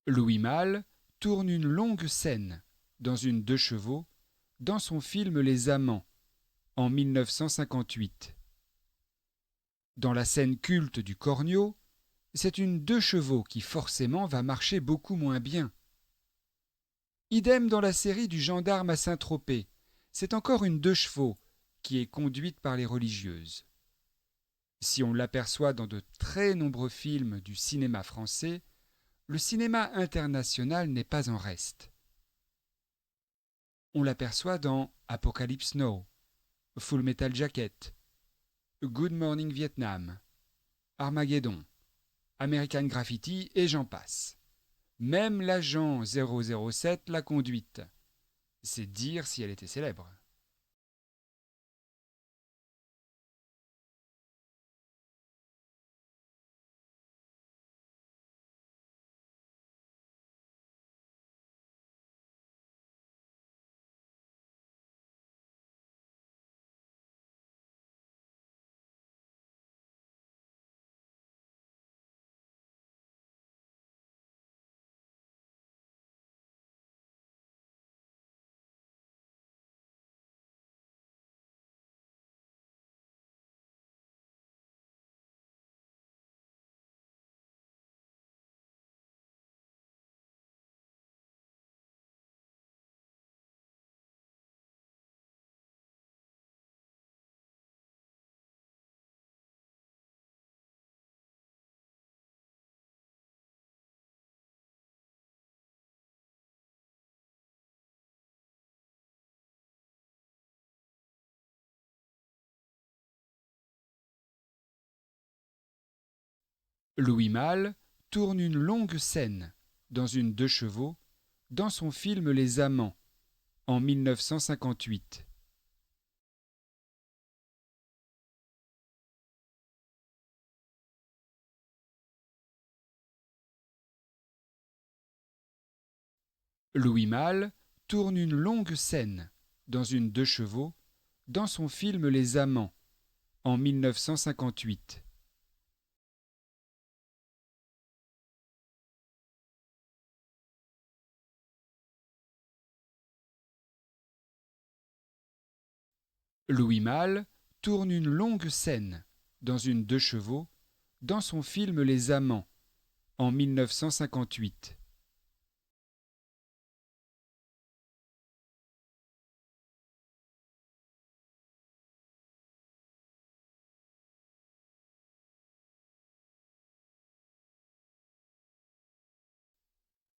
Louis Malle tourne une longue scène dans une deux chevaux dans son film Les Amants en 1958. Dans la scène culte du Cornio, c'est une deux chevaux qui forcément va marcher beaucoup moins bien. Idem dans la série du gendarme à Saint-Tropez, c'est encore une deux chevaux qui est conduite par les religieuses. Si on l'aperçoit dans de très nombreux films du cinéma français, le cinéma international n'est pas en reste. On l'aperçoit dans Apocalypse Now, Full Metal Jacket, Good Morning Vietnam, Armageddon, American Graffiti et j'en passe. Même l'agent 007 l'a conduite. C'est dire si elle était célèbre. Louis Malle tourne une longue scène dans une deux chevaux dans son film Les Amants en 1958. Louis Malle tourne une longue scène dans une deux chevaux dans son film Les Amants en 1958. Louis Malle tourne une longue scène dans une deux chevaux dans son film Les Amants en 1958.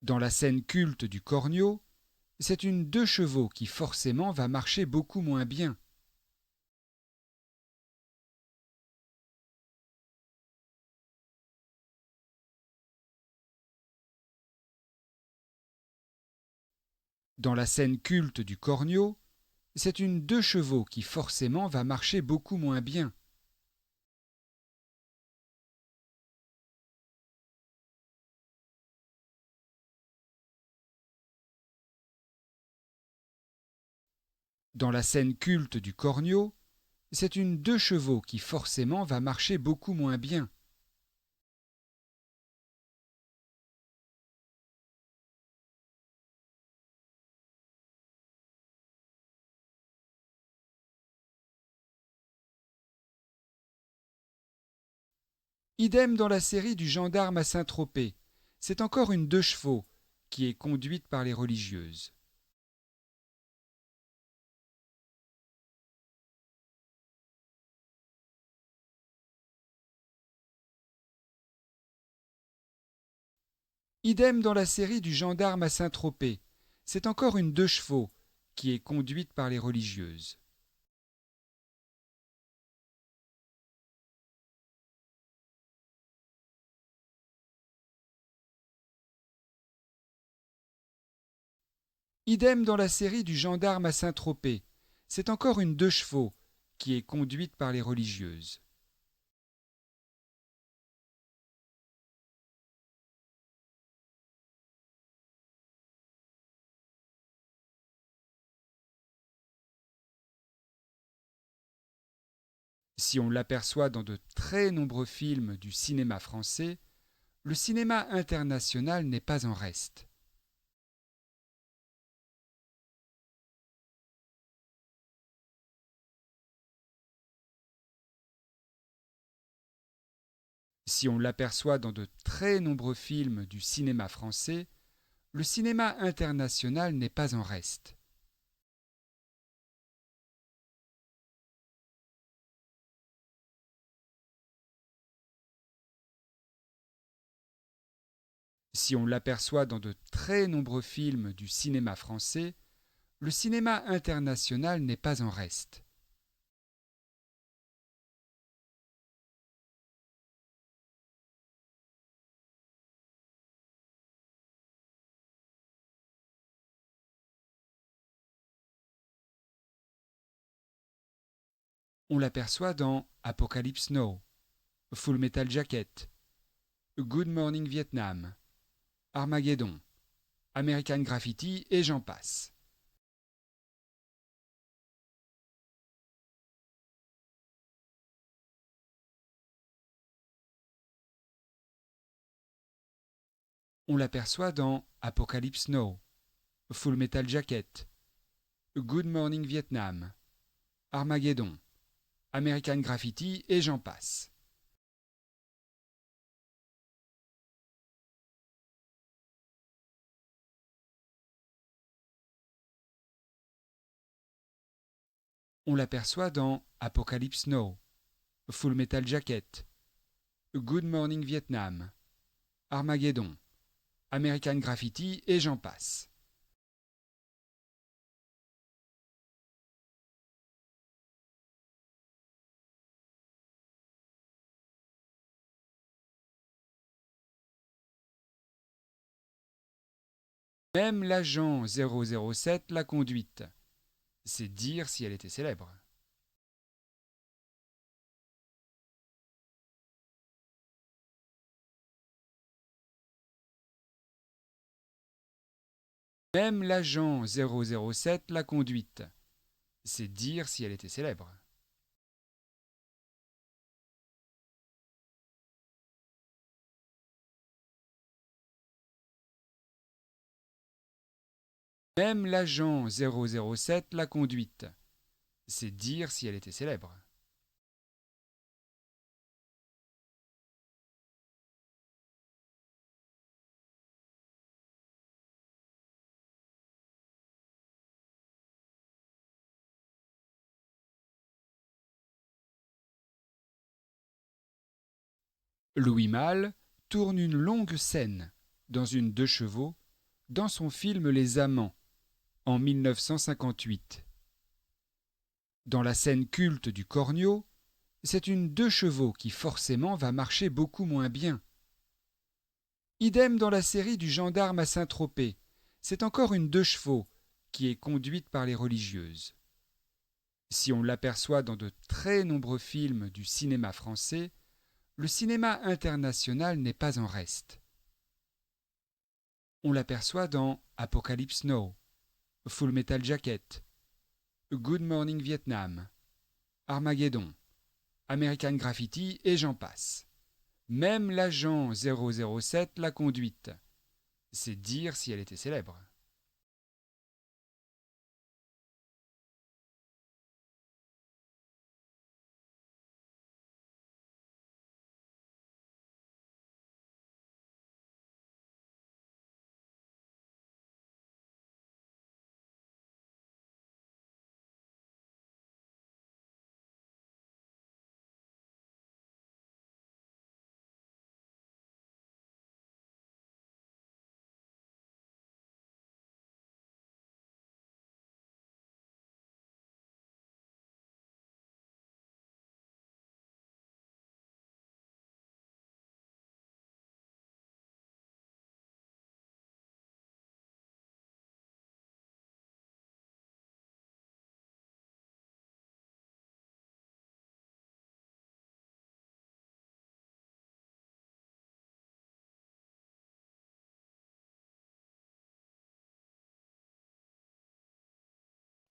Dans la scène culte du Cornio, c'est une deux chevaux qui forcément va marcher beaucoup moins bien. Dans la scène culte du Cornio, c'est une deux chevaux qui forcément va marcher beaucoup moins bien. Dans la scène culte du Cornio, c'est une deux chevaux qui forcément va marcher beaucoup moins bien. Idem dans la série du gendarme à Saint-Tropez, c'est encore une deux chevaux qui est conduite par les religieuses. Idem dans la série du gendarme à Saint-Tropez, c'est encore une deux chevaux qui est conduite par les religieuses. Idem dans la série du gendarme à Saint-Tropez, c'est encore une deux chevaux qui est conduite par les religieuses. Si on l'aperçoit dans de très nombreux films du cinéma français, Le cinéma international n'est pas en reste. Si on l'aperçoit dans de très nombreux films du cinéma français, le cinéma international n'est pas en reste. Si on l'aperçoit dans de très nombreux films du cinéma français, le cinéma international n'est pas en reste. On l'aperçoit dans Apocalypse Now, Full Metal Jacket, Good Morning Vietnam, Armageddon, American Graffiti et j'en passe. On l'aperçoit dans Apocalypse Now, Full Metal Jacket, Good Morning Vietnam, Armageddon, American Graffiti et j'en passe. On l'aperçoit dans Apocalypse Now, Full Metal Jacket, Good Morning Vietnam, Armageddon, American Graffiti et j'en passe. Même l'agent 007 l'a conduite. C'est dire si elle était célèbre. Même l'agent 007 l'a conduite. C'est dire si elle était célèbre. Même l'agent 007 l'a conduite. C'est dire si elle était célèbre. Louis Malle tourne une longue scène dans une 2 chevaux dans son film Les Amants en 1958. Dans la scène culte du Cornio, c'est une 2 chevaux qui forcément va marcher beaucoup moins bien. Idem dans la série du gendarme à Saint-Tropez, c'est encore une 2 chevaux qui est conduite par les religieuses. Si on l'aperçoit dans de très nombreux films du cinéma français, le cinéma international n'est pas en reste. On l'aperçoit dans Apocalypse Now, Full Metal Jacket, Good Morning Vietnam, Armageddon, American Graffiti et j'en passe. Même l'agent 007 l'a conduite. C'est dire si elle était célèbre.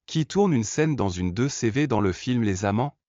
Qui tourne une scène dans une 2 CV dans le film Les Amants?